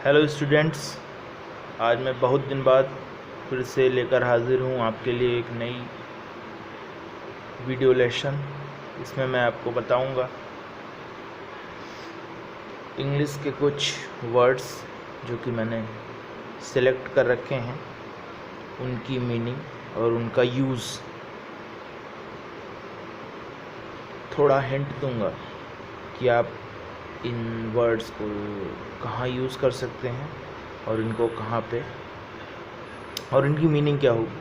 Hello students, आज मैं बहुत दिन बाद फिर से लेकर हाजिर हूँ आपके लिए एक नई वीडियो लेसन। इसमें मैं आपको बताऊँगा इंग्लिश के कुछ वर्ड्स जो कि मैंने सेलेक्ट कर रखे हैं, उनकी मीनिंग और उनका यूज़। थोड़ा हिंट दूंगा कि आप इन वर्ड्स को कहाँ यूज़ कर सकते हैं और इनको कहाँ पे और इनकी मीनिंग क्या होगी,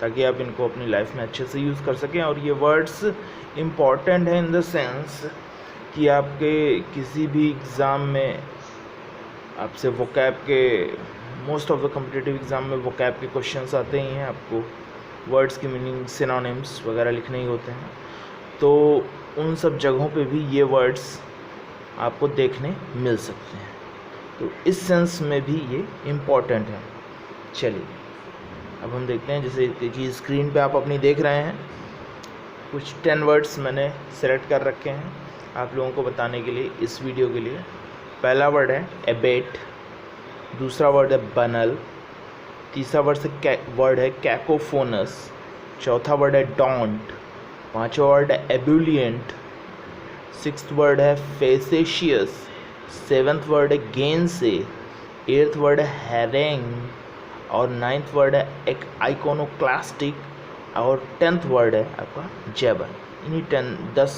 ताकि आप इनको अपनी लाइफ में अच्छे से यूज़ कर सकें। और ये वर्ड्स इम्पॉर्टेंट है इन द सेंस कि आपके किसी भी एग्ज़ाम में आपसे वोकैब के most of the competitive exam में वोकैब के क्वेश्चंस आते ही हैं। आपको वर्ड्स की मीनिंग, सिनोनिम्स वगैरह लिखने ही होते हैं, तो उन सब जगहों पे भी ये वर्ड्स आपको देखने मिल सकते हैं। तो इस सेंस में भी ये इम्पॉर्टेंट है। चलिए अब हम देखते हैं, जैसे कि स्क्रीन पे आप अपनी देख रहे हैं, कुछ 10 वर्ड्स मैंने सेलेक्ट कर रखे हैं आप लोगों को बताने के लिए इस वीडियो के लिए। पहला वर्ड है एबेट, दूसरा वर्ड है बनल, तीसरा वर्ड है कैकोफोनस, चौथा वर्ड है डोंट, पांचवा वर्ड है एबुलिएंट, सिक्स्थ वर्ड है फेसेशियस, सेवन्थ वर्ड है गेंसे, एट्थ वर्ड है हैरेंग और नाइन्थ वर्ड है एक आइकोनोक्लास्टिक और 10th वर्ड है आपका जेबर। इन्हीं 10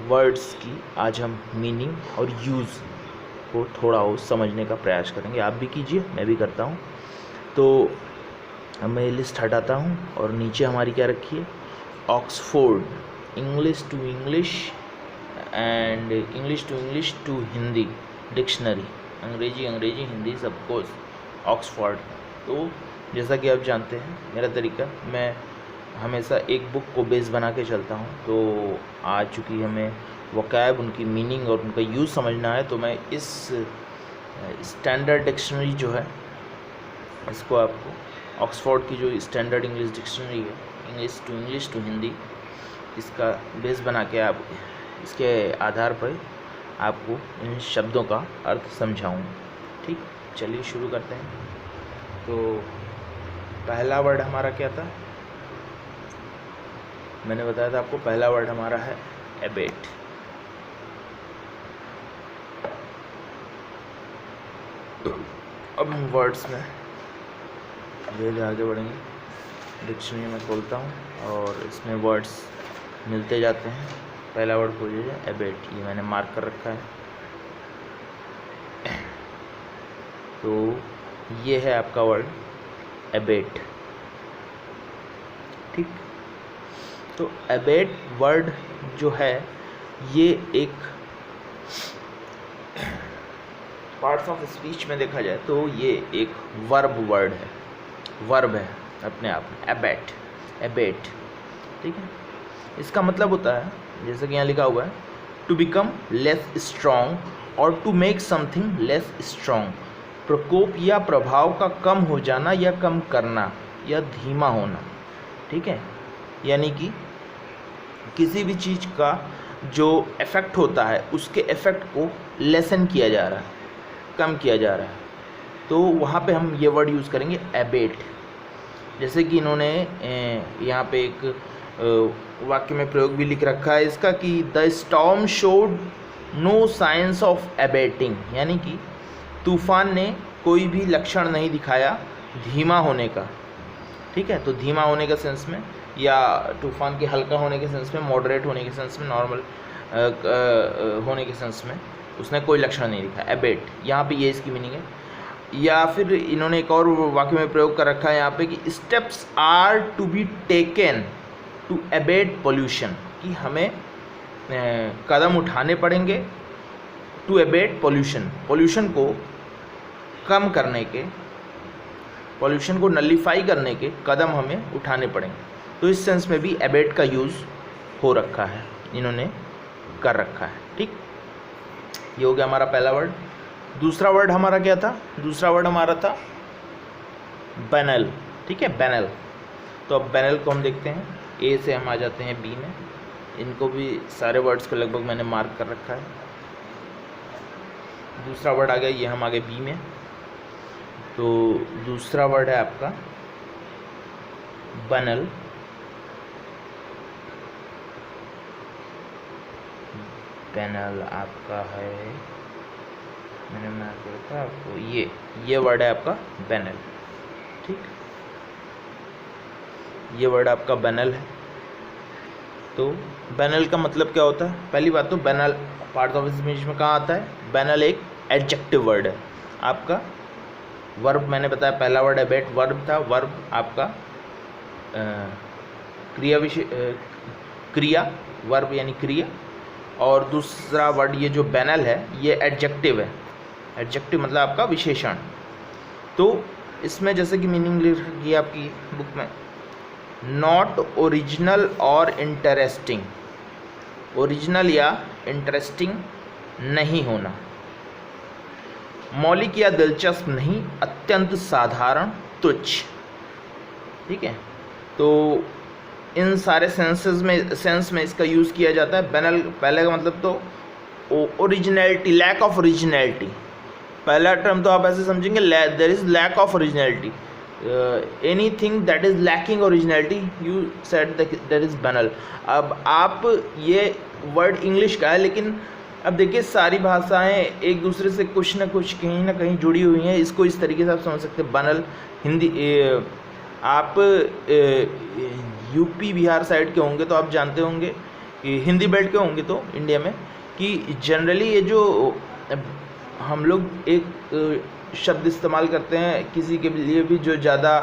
वर्ड्स की आज हम मीनिंग और यूज़ को थोड़ा और समझने का प्रयास करेंगे। आप भी कीजिए, मैं भी करता हूँ। तो अब मैं लिस्ट हटाता हूँ और नीचे हमारी क्या रखी है, Oxford English to English and English to Hindi dictionary, अंग्रेजी हिंदी सबको ऑक्सफोर्ड। तो जैसा कि आप जानते हैं मेरा तरीका, मैं हमेशा एक बुक को बेस बना के चलता हूँ। तो आज चूँकि हमें वोकैब, उनकी मीनिंग और उनका यूज़ समझना है, तो मैं इस स्टैंडर्ड डिक्शनरी जो है इसको आपको, ऑक्सफोर्ड की जो स्टैंडर्ड इंग्लिश डिक्शनरी है, इंग्लिश टू हिंदी, इसका बेस बना के आप इसके आधार पर आपको इन शब्दों का अर्थ समझाऊँ। ठीक, चलिए शुरू करते हैं। तो पहला वर्ड हमारा क्या था, मैंने बताया था आपको, पहला वर्ड हमारा है एबेट। अब हम वर्ड्स में धीरे आगे बढ़ेंगे। डिक्शनरी में खोलता हूँ और इसमें वर्ड्स मिलते जाते हैं। पहला वर्ड खोल लीजिए एबेट, ये मैंने मार्क कर रखा है। तो ये है आपका वर्ड एबेट। ठीक, तो एबेट वर्ड जो है ये एक पार्ट्स ऑफ स्पीच में देखा जाए तो ये एक वर्ब वर्ड है, वर्ब है अपने आप में, एबेट। ठीक है, इसका मतलब होता है, जैसे कि यहाँ लिखा हुआ है, टू बिकम लेस स्ट्रॉन्ग और to make something less strong. प्रकोप या प्रभाव का कम हो जाना या कम करना या धीमा होना। ठीक है, यानी कि किसी भी चीज़ का जो इफ़ेक्ट होता है उसके इफ़ेक्ट को लेसन किया जा रहा है, कम किया जा रहा है, तो वहाँ पे हम ये वर्ड यूज़ करेंगे एबेट। जैसे कि इन्होंने यहाँ पे एक वाक्य में प्रयोग भी लिख रखा है इसका कि the storm showed no signs of abating, यानी कि तूफान ने कोई भी लक्षण नहीं दिखाया धीमा होने का। ठीक है, तो धीमा होने के सेंस में या तूफान के हल्का होने के सेंस में, मॉडरेट होने के सेंस में, नॉर्मल होने के सेंस में उसने कोई लक्षण नहीं दिखाया, एबेट। यहाँ पे ये इसकी मीनिंग है। या फिर इन्होंने एक और वाक्य में प्रयोग कर रखा है यहाँ पे कि steps are to be taken to abate pollution, कि हमें कदम उठाने पड़ेंगे टू एबेट पोल्यूशन, पोल्यूशन को कम करने के, पोल्यूशन को नलिफाई करने के कदम हमें उठाने पड़ेंगे। तो इस सेंस में भी एबेट का यूज़ हो रखा है, इन्होंने कर रखा है। ठीक, ये हो गया हमारा पहला वर्ड। दूसरा वर्ड हमारा क्या था, दूसरा वर्ड हमारा था बनल। ठीक है, बनल। तो अब बनल को हम देखते हैं, ए से हम आ जाते हैं बी में। इनको भी सारे वर्ड्स को लगभग मैंने मार्क कर रखा है। दूसरा वर्ड आ गया, ये हम आ गए बी में। तो दूसरा वर्ड है आपका बनल। बनल आपका है, मैंने मार्क किया था आपको, ये वर्ड है आपका बनल। ठीक, ये वर्ड आपका बनल है। तो बनल का मतलब क्या होता है? पहली बात तो बनल पार्ट ऑफ स्पीच में कहाँ आता है? बनल एक एडजेक्टिव वर्ड है आपका। वर्ब मैंने बताया, पहला वर्ड एबेट वर्ब था। वर्ब आपका क्रिया, वर्ब यानी क्रिया। और दूसरा वर्ड ये जो बनल है ये एडजेक्टिव है। एडजेक्टिव मतलब आपका विशेषण। तो इसमें जैसे कि मीनिंग लिख रखी है आपकी बुक में, नॉट ओरिजिनल और इंटरेस्टिंग। ओरिजिनल या इंटरेस्टिंग नहीं होना, मौलिक या दिलचस्प नहीं, अत्यंत साधारण, तुच्छ। ठीक है, तो इन सारे सेंस में इसका यूज़ किया जाता है। बनल पहले का मतलब तो ओरिजिनलिटी, लैक ऑफ ओरिजिनलिटी। पहला टर्म तो आप ऐसे समझेंगे, there is lack of originality, anything that is lacking originality, you said that is banal. अब आप ये वर्ड इंग्लिश का है, लेकिन अब देखिए सारी भाषाएं एक दूसरे से कुछ ना कुछ कहीं ना कहीं जुड़ी हुई हैं। इसको इस तरीके से आप समझ सकते हैं। बनल हिंदी, आप यूपी बिहार साइड के होंगे तो आप जानते होंगे कि हिंदी बेल्ट के होंगे तो इंडिया में, कि जनरली ये जो हम लोग एक शब्द इस्तेमाल करते हैं किसी के लिए भी जो ज़्यादा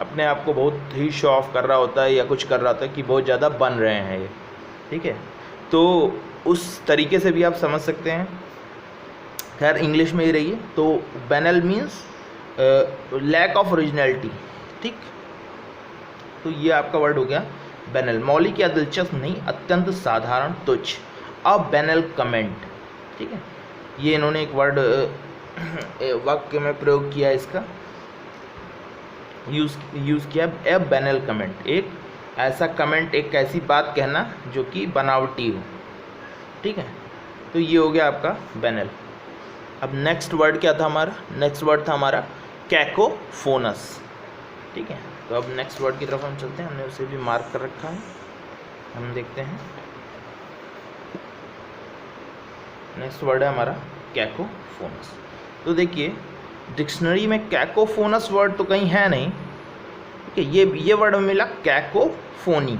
अपने आप को बहुत ही शो ऑफ कर रहा होता है या कुछ कर रहा होता है कि बहुत ज़्यादा बन रहे हैं ये। ठीक है, तो उस तरीके से भी आप समझ सकते हैं। खैर इंग्लिश में ही रहिए। तो बनल मीन्स लैक ऑफ ओरिजिनलिटी। ठीक, तो ये आपका वर्ड हो गया बनल। मौलिक या दिलचस्प नहीं, अत्यंत साधारण, तुच्छ। अब बनल कमेंट। ठीक है, ये इन्होंने एक वर्ड वाक्य में प्रयोग किया, इसका यूज़ किया। ए बनल कमेंट, एक ऐसा कमेंट, एक ऐसी बात कहना जो कि बनावटी हो। ठीक है, तो ये हो गया आपका बनल। अब नेक्स्ट वर्ड क्या था हमारा? नेक्स्ट वर्ड था हमारा कैकोफोनस। ठीक है, तो अब नेक्स्ट वर्ड की तरफ हम चलते हैं। हमने उसे भी मार्क कर रखा है, हम देखते हैं। नेक्स्ट वर्ड है हमारा कैकोफोनस। तो देखिए डिक्शनरी में कैकोफोनस वर्ड तो कहीं है नहीं। ठीक है, ये वर्ड हमें मिला कैकोफोनी।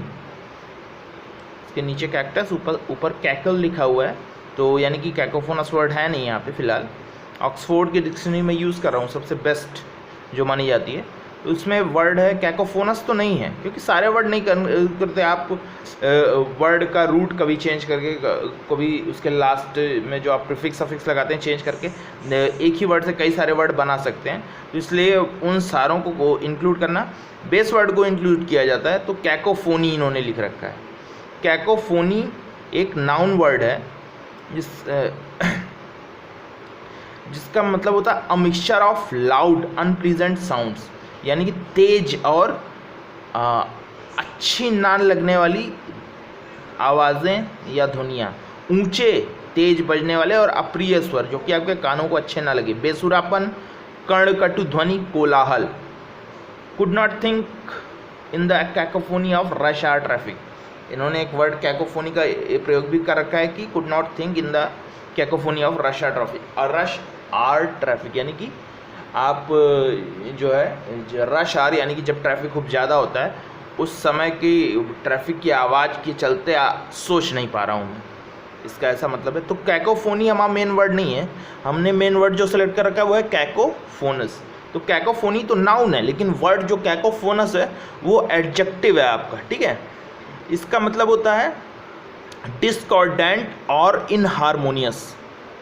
इसके नीचे कैक्टस, ऊपर कैकल लिखा हुआ है, तो यानी कि कैकोफोनस वर्ड है नहीं यहाँ पे फिलहाल। ऑक्सफोर्ड की डिक्शनरी में यूज़ कर रहा हूँ, सबसे बेस्ट जो मानी जाती है, तो उसमें वर्ड है कैकोफोनस तो नहीं है, क्योंकि सारे वर्ड नहीं करते आप। वर्ड का रूट कभी चेंज करके, कभी उसके लास्ट में जो आप प्रीफिक्स सफिक्स लगाते हैं चेंज करके एक ही वर्ड से कई सारे वर्ड बना सकते हैं। तो इसलिए उन सारों को इंक्लूड करना, बेस वर्ड को इंक्लूड किया जाता है। तो कैकोफोनी इन्होंने लिख रखा है। कैकोफोनी एक नाउन वर्ड है जिसका मतलब होता है a mixture of loud unpleasant sounds, यानी कि तेज और अच्छी ना लगने वाली आवाज़ें या ध्वनियाँ, ऊंचे तेज बजने वाले और अप्रिय स्वर जो कि आपके कानों को अच्छे ना लगे, बेसुरापन, कर्णकटु ध्वनि, कोलाहल। Could not think in the cacophony of rush hour traffic. इन्होंने एक वर्ड कैकोफोनी का प्रयोग भी कर रखा है कि could not think in the cacophony of rush hour traffic. और रश आवर ट्रैफिक यानी कि आप जो है रश आवर यानी कि जब ट्रैफिक खूब ज़्यादा होता है उस समय की ट्रैफिक की आवाज़ के चलते सोच नहीं पा रहा हूँ मैं, इसका ऐसा मतलब है। तो कैकोफोनी हमारा मेन वर्ड नहीं है, हमने मेन वर्ड जो सेलेक्ट कर रखा है वो है कैकोफोनस। तो कैकोफोनी तो नाउन है, लेकिन वर्ड जो कैकोफोनस है वो एडजेक्टिव है आपका। ठीक है, इसका मतलब होता है डिस्कॉर्डेंट और इनहार्मोनियस।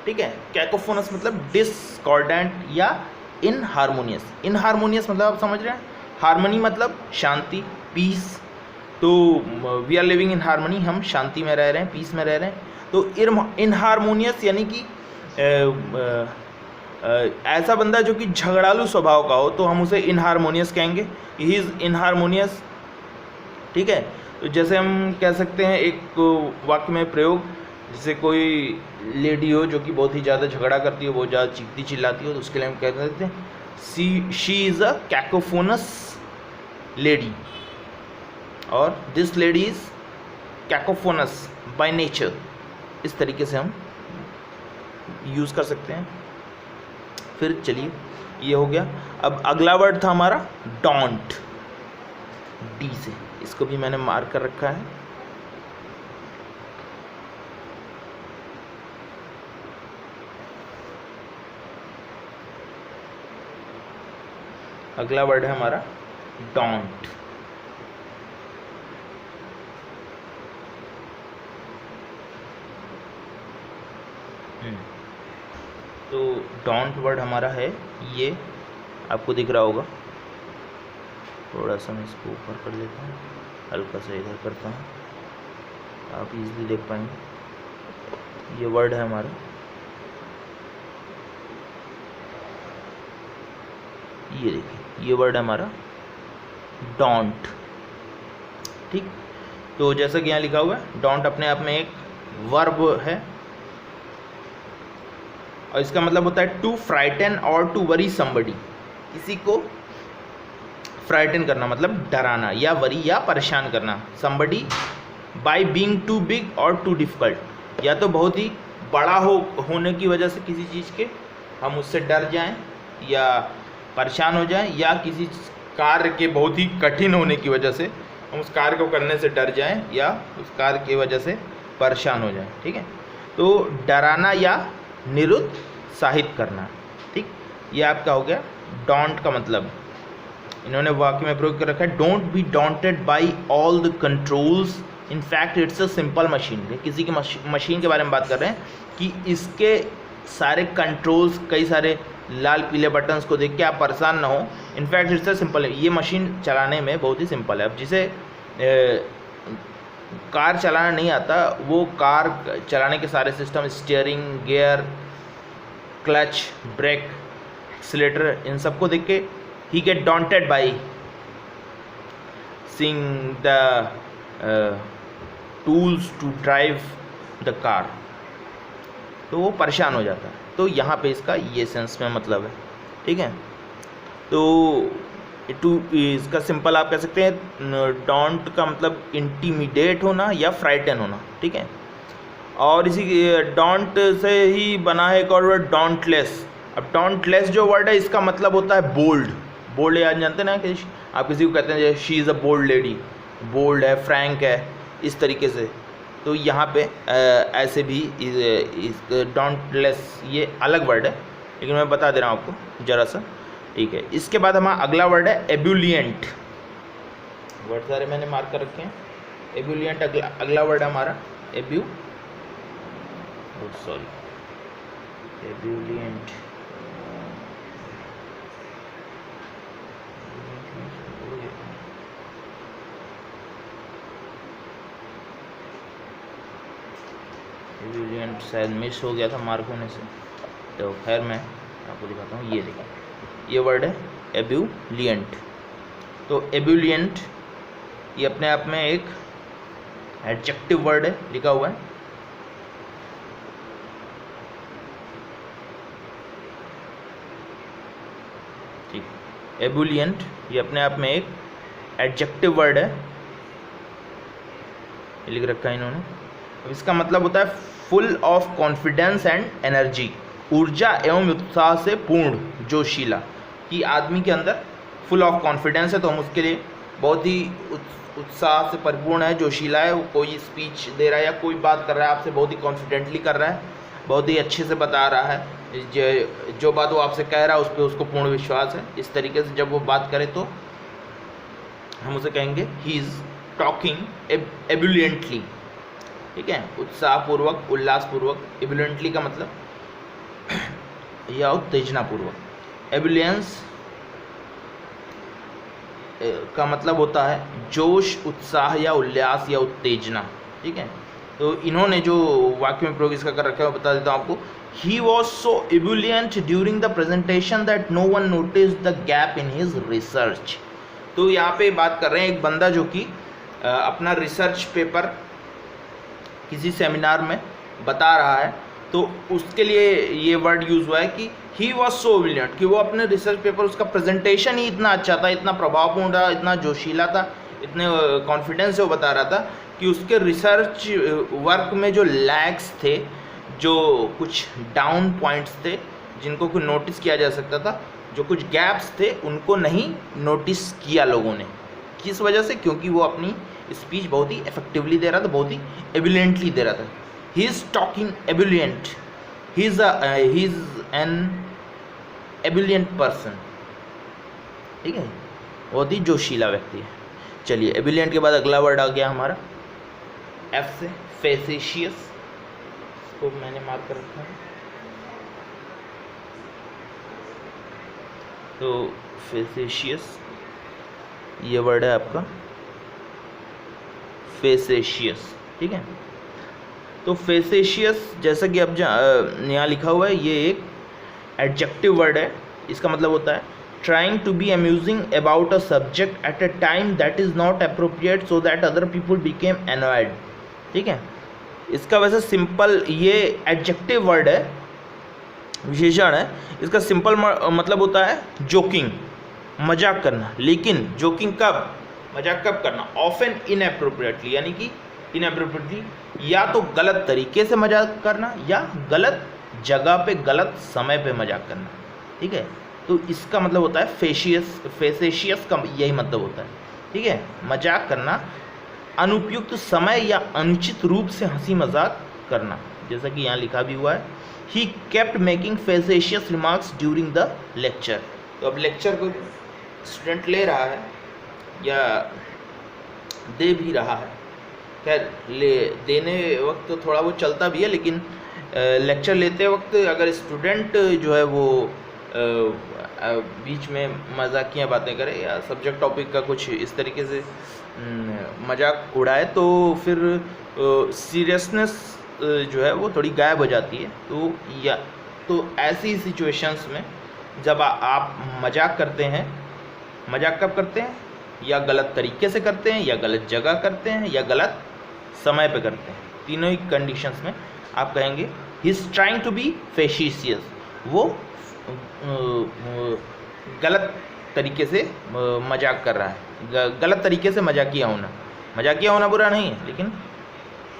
ठीक है, कैकोफोनस मतलब डिस्कॉर्डेंट या इनहार्मोनियस। इनहार्मोनियस मतलब आप समझ रहे हैं, हार्मनी मतलब शांति, पीस। तो we are living in harmony, हम शांति में रह रहे हैं, पीस में रह रहे हैं। तो इनहार्मोनियस यानी कि ऐसा बंदा जो कि झगड़ालू स्वभाव का हो तो हम उसे इनहार्मोनियस कहेंगे, ही इज़ इनहार्मोनियस। ठीक है, तो जैसे हम कह सकते हैं एक वाक्य में प्रयोग जैसे कोई लेडी हो जो कि बहुत ही ज़्यादा झगड़ा करती है, बहुत ज़्यादा चीखती चिल्लाती हो, तो उसके लिए हम कह सकते हैं she is a cacophonous lady, और this lady is cacophonous by nature. इस तरीके से हम यूज़ कर सकते हैं। फिर चलिए, ये हो गया। अब अगला वर्ड था हमारा डोंट, डी से, इसको भी मैंने मार्क कर रखा है। अगला वर्ड है हमारा डोंट। तो डोंट वर्ड हमारा है ये, आपको दिख रहा होगा। थोड़ा सा मैं इसको ऊपर कर लेता हूँ, हल्का सा इधर करता हूँ, आप इजीली देख पाएंगे। ये वर्ड है हमारा, ये देखिए, ये वर्ड है हमारा डोंट। ठीक, तो जैसा कि यहाँ लिखा हुआ है, डोंट अपने आप में एक वर्ब है, और इसका मतलब होता है टू फ्राइटन और टू वरी समबडी। किसी को फ्राइटन करना मतलब डराना, या वरी या परेशान करना। Somebody by being too big or too difficult, या तो बहुत ही बड़ा होने की वजह से किसी चीज़ के हम उससे डर जाएं या परेशान हो जाएं, या किसी कार्य के बहुत ही कठिन होने की वजह से हम उस कार्य को करने से डर जाएं, या उस कार्य की वजह से परेशान हो जाएं। ठीक है, तो डराना या निरुत्साहित करना। ठीक, ये आपका हो गया डोंट का मतलब। इन्होंने वाक्य में प्रयोग कर रखा है, don't be daunted by all the controls, in fact it's a simple machine. किसी की मशीन के बारे में बात कर रहे हैं कि इसके सारे कंट्रोल्स, कई सारे लाल पीले बटन्स को देख के आप परेशान ना हो। इनफैक्ट इट्स अ सिंपल, ये मशीन चलाने में बहुत ही सिंपल है। अब जिसे कार चलाना नहीं आता, वो कार चलाने के सारे system, steering, gear, clutch, brake, accelerator, इन सबको देख के ही get daunted by seeing the tools to drive the car, तो वो परेशान हो जाता है। तो यहाँ पे इसका ये सेंस में मतलब है। ठीक है, तो टू इसका सिंपल आप कह सकते हैं, डोंट का मतलब इंटीमिडेट होना या फ्राइटन होना। ठीक है, और इसी डोंट से ही बना है एक और वर्ड डोंटलेस। अब डोंटलेस जो वर्ड है, इसका मतलब होता है बोल्ड। बोल्ड याद जानते ना, कि आप किसी को कहते हैं she is a bold lady, bold है, फ्रैंक है, इस तरीके से। तो यहाँ पे ऐसे भी इस डोंटलेस ये अलग वर्ड है, लेकिन मैं बता दे रहा हूँ आपको ज़रा सा। ठीक है, इसके बाद हमारा अगला वर्ड है एब्यूलिएंट। वर्ड सारे मैंने मार्क कर रखे हैं। एब्यूलिएंट अगला वर्ड है हमारा एब्यूलिएंट। एब्यूलिएंट शायद मिस हो गया था मार्क होने से, तो खैर मैं आपको दिखाता हूँ। ये देखिए, ये वर्ड है एब्यूलिएंट। तो एब्यूलिएंट ये अपने आप में एक एडजेक्टिव वर्ड है, लिखा हुआ है। ठीक, एब्यूलिएंट ये अपने आप में एक एडजेक्टिव वर्ड है, ये लिख रखा है इन्होंने। अब इसका मतलब होता है full of confidence and energy, ऊर्जा एवं उत्साह से पूर्ण, जोशीला। कि आदमी के अंदर फुल ऑफ कॉन्फिडेंस है, तो हम उसके लिए बहुत ही उत्साह से परिपूर्ण है, जोशीला है। वो कोई स्पीच दे रहा है या कोई बात कर रहा है आपसे, बहुत ही कॉन्फिडेंटली कर रहा है, बहुत ही अच्छे से बता रहा है। जो बात वो आपसे कह रहा है उस पर उसको पूर्ण विश्वास है। इस तरीके से जब वो बात करे तो हम उसे कहेंगे ही इज़ टॉकिंग एब्यूलिएंटली। ठीक है, उत्साहपूर्वक, उल्लासपूर्वक। एब्यूलिएंटली का मतलब या उत्तेजनापूर्वक। एब्यूलियंस का मतलब होता है जोश, उत्साह या उल्लास या उत्तेजना। ठीक है, तो इन्होंने जो वाक्य में प्रयोग इसका कर रखा है वो बता देता हूँ आपको। He was so ebullient during the presentation that no one notice the gap in his research. तो यहाँ पे बात कर रहे हैं एक बंदा जो कि अपना रिसर्च पेपर किसी सेमिनार में बता रहा है, तो उसके लिए ये वर्ड यूज़ हुआ है कि ही वॉज सो ब्रिलियंट, कि वो अपने रिसर्च पेपर, उसका प्रेजेंटेशन ही इतना अच्छा था, इतना प्रभावपूर्ण था, इतना जोशीला था, इतने कॉन्फिडेंस से वो बता रहा था कि उसके रिसर्च वर्क में जो लैग्स थे, जो कुछ डाउन पॉइंट्स थे जिनको कोई नोटिस किया जा सकता था, जो कुछ गैप्स थे उनको नहीं नोटिस किया लोगों ने। किस वजह से? क्योंकि वो अपनी स्पीच बहुत ही इफेक्टिवली दे रहा था, बहुत ही एबिलियंटली दे रहा था। He is talking ebullient, he is an ebullient person, ठीक है, बहुत ही जोशीला व्यक्ति है। चलिए, एबिलियंट के बाद अगला वर्ड आ गया हमारा एफ से, फेसेशियस, इसको मैंने मार्क कर रखा है। तो फेसेशियस ये वर्ड है आपका, फेसेशियस, ठीक है। तो फेसेशियस जैसा कि अब यहाँ लिखा हुआ है, ये एक एडजेक्टिव वर्ड है। इसका मतलब होता है trying to be amusing about a subject at a time that is not appropriate so that other people became annoyed, ठीक है। इसका वैसे सिंपल, ये एडजेक्टिव वर्ड है, विशेषण है। इसका सिंपल मतलब होता है जोकिंग, मजाक करना। लेकिन जोकिंग कब, मजाक कब करना? ऑफन इनएप्रोप्रिएटली, यानी कि इनएप्रोप्रिएटली, या तो गलत तरीके से मजाक करना या गलत जगह पे गलत समय पे मजाक करना, ठीक है। तो इसका मतलब होता है फेसेशियस का यही मतलब होता है, ठीक है, मजाक करना, अनुपयुक्त समय या अनुचित रूप से हंसी मजाक करना, जैसा कि यहाँ लिखा भी हुआ है। He kept making facetious remarks during the lecture. तो अब लेक्चर को स्टूडेंट ले रहा है या दे भी रहा है, खैर देने वक्त तो थोड़ा वो चलता भी है, लेकिन लेक्चर लेते वक्त अगर स्टूडेंट जो है वो बीच में मजाकियाँ बातें करे या सब्जेक्ट टॉपिक का कुछ इस तरीके से मजाक उड़ाए, तो फिर सीरियसनेस जो है वो थोड़ी गायब हो जाती है। तो ऐसी सिचुएशंस में जब आप मजाक करते हैं, मजाक कब करते हैं? या गलत तरीके से करते हैं, या गलत जगह करते हैं, या गलत समय पे करते हैं। तीनों ही कंडीशंस में आप कहेंगे he is trying to be facetious, वो गलत तरीके से मजाक कर रहा है। गलत तरीके से मजाकिया होना बुरा नहीं है, लेकिन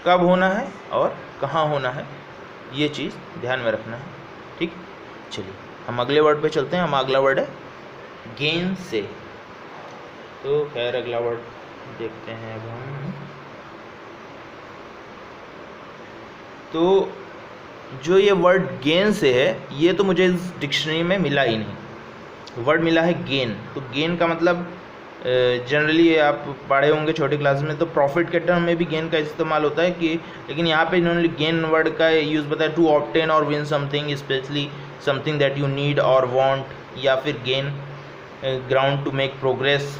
कब होना है और कहाँ होना है, ये चीज़ ध्यान में रखना है, ठीक। चलिए, हम अगले वर्ड पे चलते हैं। हम अगला वर्ड है गेन से। तो खैर अगला वर्ड देखते हैं अब हम। तो जो ये वर्ड गेन से है, ये तो मुझे इस डिक्शनरी में मिला ही नहीं। वर्ड मिला है गेन। तो गेन का मतलब जनरली आप पढ़े होंगे छोटी क्लास में, तो प्रॉफिट के टर्म में भी गेन का इस्तेमाल होता है कि, लेकिन यहाँ पे इन्होंने गेन वर्ड का यूज़ बताया to obtain or win something, specially something that you need or want, या फिर gain ground to make progress,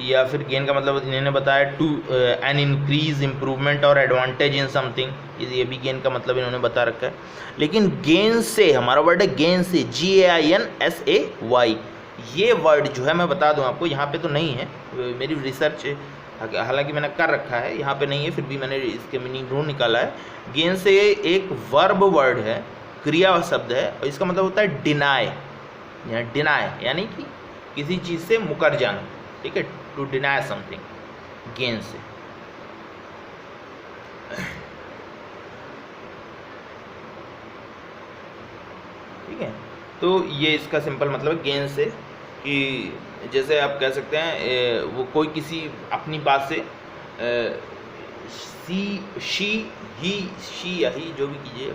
या फिर गेन का मतलब इन्होंने बताया to an increase, improvement or advantage in something, ये भी गेन का मतलब इन्होंने बता रखा है। लेकिन गेन से, हमारा वर्ड है गेन से, GAINSAY। ये वर्ड जो है मैं बता दूं आपको, यहाँ पे तो नहीं है, मेरी रिसर्च हालांकि मैंने कर रखा है, यहाँ पे नहीं है, फिर भी मैंने इसके मीनिंग ढूंढ निकाला है। गेन से एक वर्ब वर्ड है, क्रिया शब्द है, और इसका मतलब होता है डिनाई। डिनाई यानी कि किसी चीज़ से मुकर जाना, ठीक है, टू डिनाई समथिंग, गेन से। ठीक है, तो ये इसका सिंपल मतलब है गेन से, कि जैसे आप कह सकते हैं वो कोई किसी अपनी बात से शी या ही, जो भी कीजिए,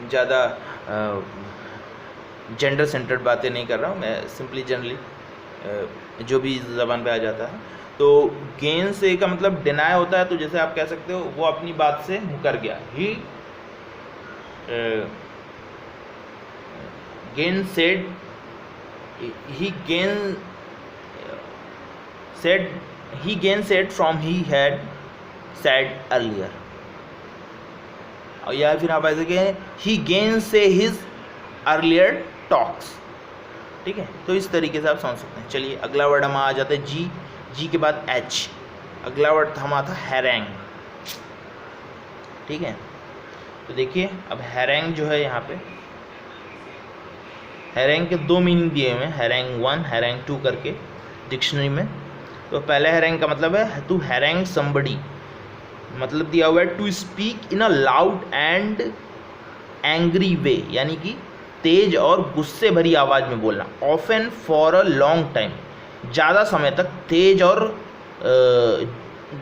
ज़्यादा जेंडर सेंटर्ड बातें नहीं कर रहा हूँ मैं, सिंपली जनरली जो भी ज़बान पे आ जाता है। तो गेन से का मतलब डिनाई होता है, तो जैसे आप कह सकते हो वो अपनी बात से मुकर गया, he gainsaid, he gain said from he had said earlier, और या फिर आप ऐसे कहें he gains say his earlier talks, ठीक है। तो इस तरीके से आप समझ सकते हैं। चलिए अगला वर्ड हम आ जाते हैं जी के बाद H। अगला वर्ड हमारा था हैरेंग, ठीक है। तो देखिए अब हैरेंग जो है, यहाँ पे हैरेंग के दो मीनिंग दिए हुए हैं, हैरेंग 1 हैरेंग 2 करके डिक्शनरी में। तो पहले हैरेंग का मतलब है टू हैरेंग समबडी, मतलब दिया हुआ है to speak in a loud and angry way, यानी कि तेज और गुस्से भरी आवाज़ में बोलना। Often for a long time, ज़्यादा समय तक तेज और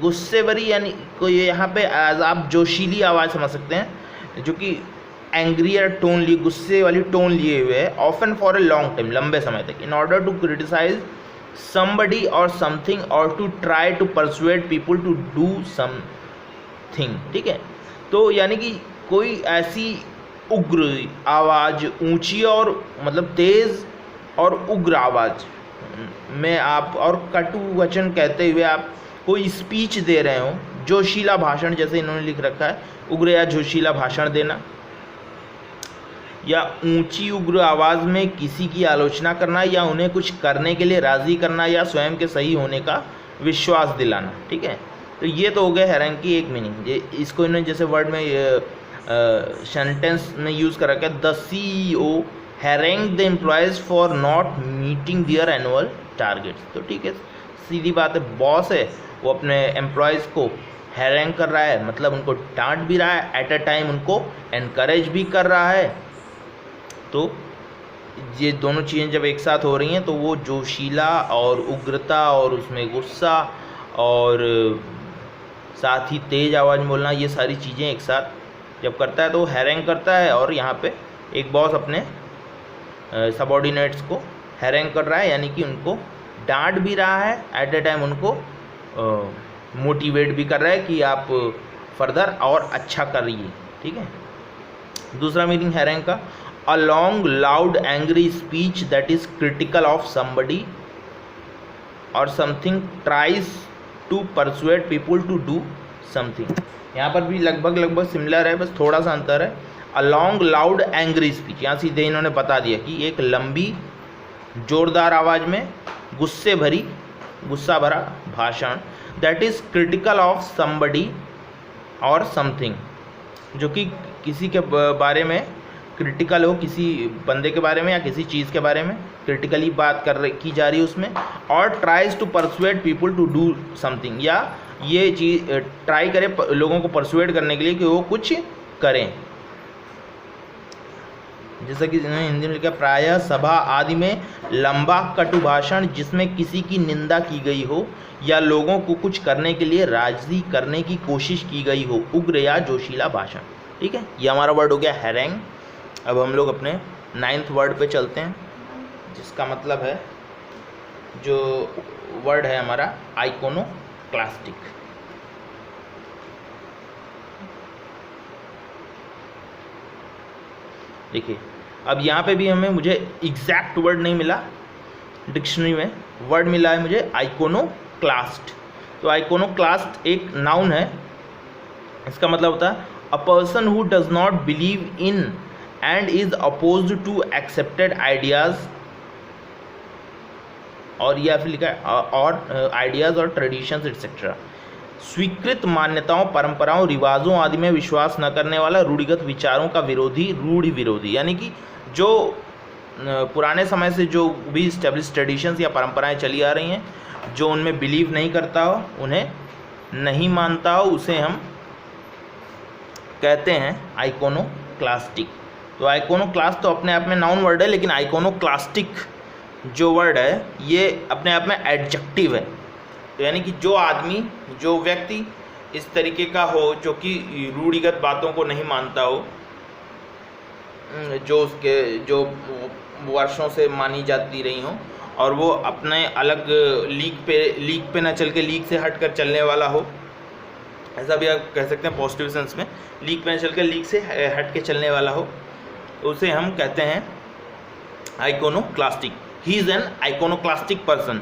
गुस्से भरी, यानी कोई यहाँ पे आप जोशीली आवाज़ समझ सकते हैं, जो कि एंग्रियर टोन लिए, गुस्से वाली टोन लिए हुए है। Often for a long time, लंबे समय तक। In order to criticise somebody or something or to try to persuade people to do something, ठीक है। तो यानी कि कोई ऐसी उग्र आवाज़, ऊंची और मतलब तेज़ और उग्र आवाज़ में आप और कटु वचन कहते हुए आप कोई स्पीच दे रहे हो, जोशीला भाषण, जैसे इन्होंने लिख रखा है, उग्र या जोशीला भाषण देना, या ऊंची उग्र आवाज़ में किसी की आलोचना करना, या उन्हें कुछ करने के लिए राज़ी करना, या स्वयं के सही होने का विश्वास दिलाना, ठीक है। तो ये तो हो गया हैरेंग की एक मीनिंग। ये इसको इन्होंने जैसे वर्ड में सेंटेंस में यूज़ कर रखा है, the CEO harangued the employees for not meeting their annual targets. तो ठीक है, सीधी बात है, बॉस है वो अपने एम्प्लॉयज़ को हैरेंग कर रहा है, मतलब उनको डांट भी रहा है, एट अ टाइम उनको एनकरेज भी कर रहा है। तो ये दोनों चीज़ें जब एक साथ हो रही हैं तो वो जोशीला और उग्रता और उसमें गुस्सा और साथ ही तेज़ आवाज़ में बोलना, ये सारी चीज़ें एक साथ जब करता है तो हैरेंग करता है। और यहाँ पे एक बॉस अपने सबऑर्डिनेट्स को हैरेंग कर रहा है, यानी कि उनको डांट भी रहा है, एट ए टाइम उनको मोटिवेट भी कर रहा है कि आप फर्दर और अच्छा करिए, ठीक है। दूसरा मीनिंग हैरेंग का, a long loud angry speech that is critical of somebody or something tries to persuade people to do something। यहाँ पर भी लगभग सिमिलर है, बस थोड़ा सा अंतर है। a long loud angry speech, यहाँ सीधे इन्होंने बता दिया कि एक लंबी जोरदार आवाज़ में गुस्सा भरा भाषण, that is critical of somebody or something, जो कि किसी के बारे में क्रिटिकल हो, किसी बंदे के बारे में या किसी चीज़ के बारे में क्रिटिकली बात की जा रही है उसमें। और tries to persuade people to do something, या ये चीज़ ट्राई करे लोगों को परसुएड करने के लिए कि वो कुछ करें। जैसा कि हिंदी में लिखा, प्रायः सभा आदि में लंबा कटु भाषण जिसमें किसी की निंदा की गई हो या लोगों को कुछ करने के लिए राजी करने की कोशिश की गई हो, उग्र या जोशीला भाषण, ठीक है। ये हमारा वर्ड हो गया हैरेंग। अब हम लोग अपने 9th वर्ड पे चलते हैं, जिसका मतलब है, जो वर्ड है हमारा आइकोनोक्लास्टिक। देखिए अब यहाँ पे भी मुझे एग्जैक्ट वर्ड नहीं मिला डिक्शनरी में, वर्ड मिला है मुझे आइकोनोक्लास्ट। तो आइकोनोक्लास्ट एक नाउन है, इसका मतलब होता है a person who does not believe in and is opposed to accepted ideas, और या फिर लिखा है और आइडियाज़ और ट्रेडिशंस एक्सेट्रा, स्वीकृत मान्यताओं, परंपराओं, रिवाजों आदि में विश्वास न करने वाला, रूढ़िगत विचारों का विरोधी, रूढ़ि विरोधी, यानी कि जो पुराने समय से जो भी इस्टेब्लिश ट्रेडिशंस या परंपराएं चली आ रही हैं, जो उनमें बिलीव नहीं करता हो, उन्हें नहीं मानता हो, उसे हम कहते हैं आइकोनोक्लास्टिक। तो आइकोनोक्लास्ट तो अपने आप में नाउन वर्ड है, लेकिन आइकोनोक्लास्टिक जो वर्ड है ये अपने आप में एडजेक्टिव है। तो यानी कि जो आदमी, जो व्यक्ति इस तरीके का हो, जो कि रूढ़िगत बातों को नहीं मानता हो, जो उसके जो वर्षों से मानी जाती रही हों, और वो अपने अलग लीक पे ना चल के लीक से हट कर चलने वाला हो, ऐसा भी आप कह सकते हैं पॉजिटिव सेंस में, लीक पे ना चल कर लीक से हट के चलने वाला हो, उसे हम कहते हैं iconoclastic. He is N iconoclastic person.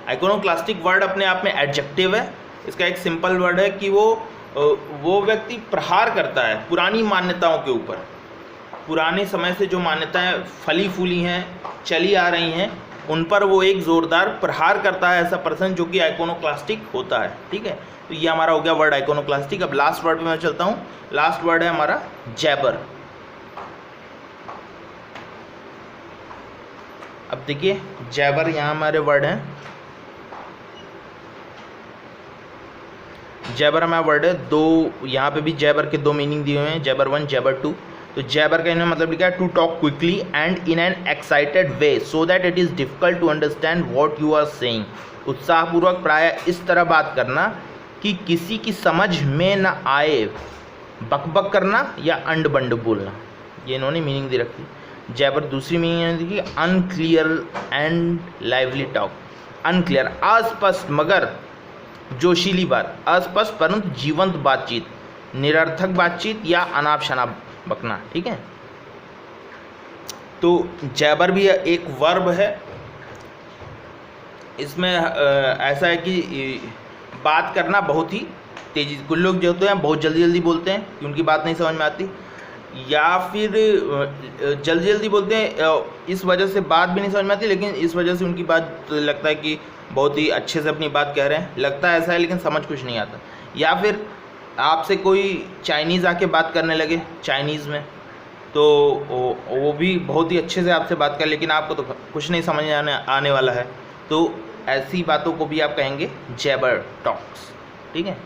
Iconoclastic word अपने आप में एडजेक्टिव है। इसका एक सिंपल वर्ड है कि वो व्यक्ति प्रहार करता है पुरानी मान्यताओं के ऊपर। पुराने समय से जो मान्यताएं फली फूली हैं, चली आ रही हैं, उन पर वो एक ज़ोरदार प्रहार करता है ऐसा पर्सन जो कि आइकोनोक्लास्टिक होता है। ठीक है, तो ये हमारा हो गया वर्ड आइकोनोक्लास्टिक। अब लास्ट वर्ड पे मैं चलता हूँ। लास्ट वर्ड है हमारा जैबर। अब देखिए जैबर यहाँ हमारे वर्ड हैं। जैबर हमारा वर्ड है, दो यहाँ पे भी जैबर के दो मीनिंग दिए हुए हैं, जैबर 1 जैबर 2। तो जैबर का इन्होंने मतलब लिखा है to talk quickly and in an excited way so that it is difficult to understand what you are saying. उत्साहपूर्वक प्राय इस तरह बात करना कि किसी की समझ में न आए, बकबक करना या अंड बंड बोलना, ये इन्होंने मीनिंग दे रखी। जैबर दूसरी मीनिंग देखिए unclear and lively talk. Unclear अस्पष्ट मगर जोशीली बात, अस्पष्ट परंतु जीवंत बातचीत, निरर्थक बातचीत या अनाप शनाप बकना। ठीक है, तो जैबर भी एक वर्ब है। इसमें ऐसा है कि बात करना बहुत ही तेजी, कुछ लोग जो होते हैं बहुत जल्दी जल्दी बोलते हैं कि उनकी बात नहीं समझ में आती, या फिर जल्दी जल्दी बोलते हैं इस वजह से बात भी नहीं समझ में आती, लेकिन इस वजह से उनकी बात लगता है कि बहुत ही अच्छे से अपनी बात कह रहे हैं, लगता है ऐसा है लेकिन समझ कुछ नहीं आता। या फिर आपसे कोई चाइनीज़ आके बात करने लगे चाइनीज़ में, तो वो भी बहुत ही अच्छे से आपसे बात कर, लेकिन आपको तो कुछ नहीं समझ आने वाला है, तो ऐसी बातों को भी आप कहेंगे जैबर टॉक्स। ठीक है,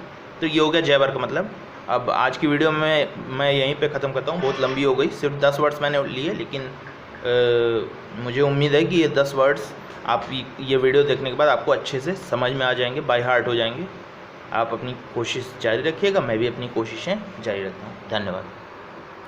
तो ये हो गया जैबर का मतलब। अब आज की वीडियो में मैं यहीं पे ख़त्म करता हूँ, बहुत लंबी हो गई, सिर्फ 10 वर्ड्स मैंने लिए, लेकिन मुझे उम्मीद है कि ये 10 वर्ड्स आप ये वीडियो देखने के बाद आपको अच्छे से समझ में आ जाएंगे, बाय हार्ट हो जाएंगे। आप अपनी कोशिश जारी रखिएगा, मैं भी अपनी कोशिशें जारी रखता हूँ। धन्यवाद।